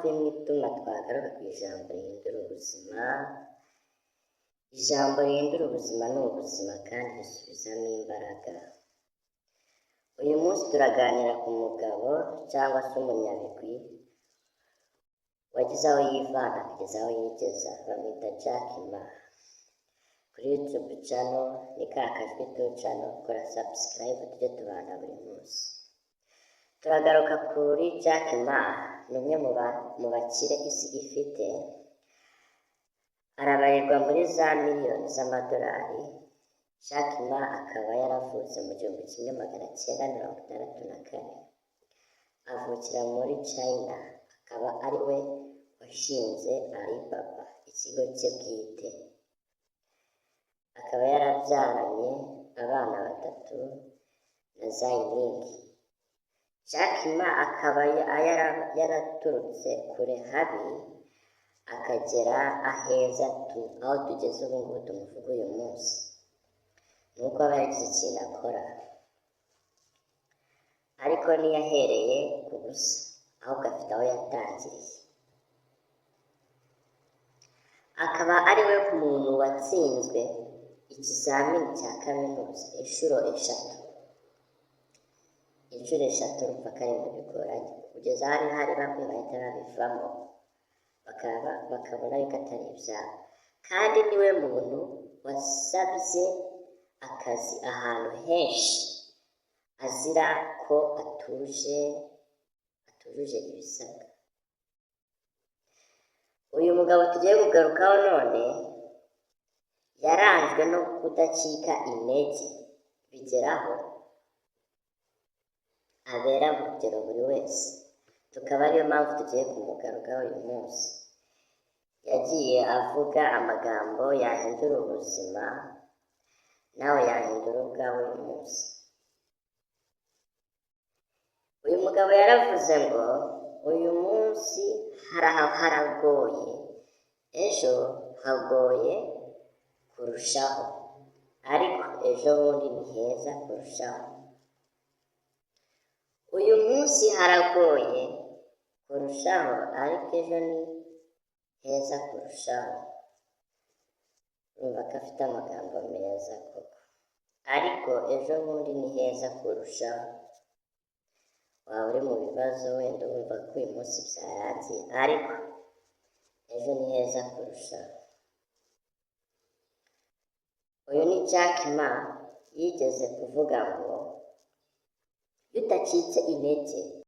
y'Imituma twagaruka ku ijambo rihindura ubuzima. Ijambo rihindura ubuzima ni ubuzima kandi risubizamo imbaraga. Uyu munsi turaganira ku mugabo cyangwa se umunyabigwi wagize aho yivana kugeza aho yigeza, bamwita Jack Ma. Kuri YouTube channel ni Kakajwi Tu channel, kora subscribe tujye tubana buri munsi. Turagaruka kuri Jack Ma, ni umwe mu bakire isi ifite, arabarirwa muri za miliyoni z'amadolari. Jack Ma akaba yaravutse mu 1964, avukira muri China, akaba ari we washinze Alibaba, ikigo cye bwite. Akaba yarabyaranye abana 3 na Zaining. Jack Ma akaba yaraturutse kure habi akagera aheza aho tugeze ubu ngubu tumuvuga uyu munsi. Nuko aba yagize ikintu akora, ariko ntiyahereye ku busa, ahubwo afite aho yatangiriye. Akaba ari we muntu watsinzwe ikizamini cya kaminuza inshuro 3. Inshuro 3 urumva ko ari mu bigoranye, kugeza hari bamwe bahita babivamo bakabona yuko atari ibyabo. Kandi niwe muntu wasabye akazi ahantu henshi azira ko atujuje ibisabwa. Uyu mugabo tugiye kugarukaho none yaranzwe no kudacika intege, bigeraho abera urugero buri wese. Tukaba ariyo mpamvu tugiye kumugarukaho uyu munsi. Yagiye avuga amagambo yahindura ubuzima, nawe yahindura ubwawe uyu munsi. Uyu mugabo yaravuze ngo uyu munsi haragoye, ejo hagoye kurushaho, ariko ejo bundi ni heza kurushaho. Uyu munsi haragoye kurushaho, ariko ejo ni heza kurushaho. Urumva ko afite amagambo meza koko. Ariko ejo bundi ni heza kurushaho. Waba uri mu bibazo wenda wumva ko uyu munsi byarangiye, ariko ejo ni heza kurushaho. Uyu ni Jack Ma, yigeze kuvuga ngo iyo udacitse intege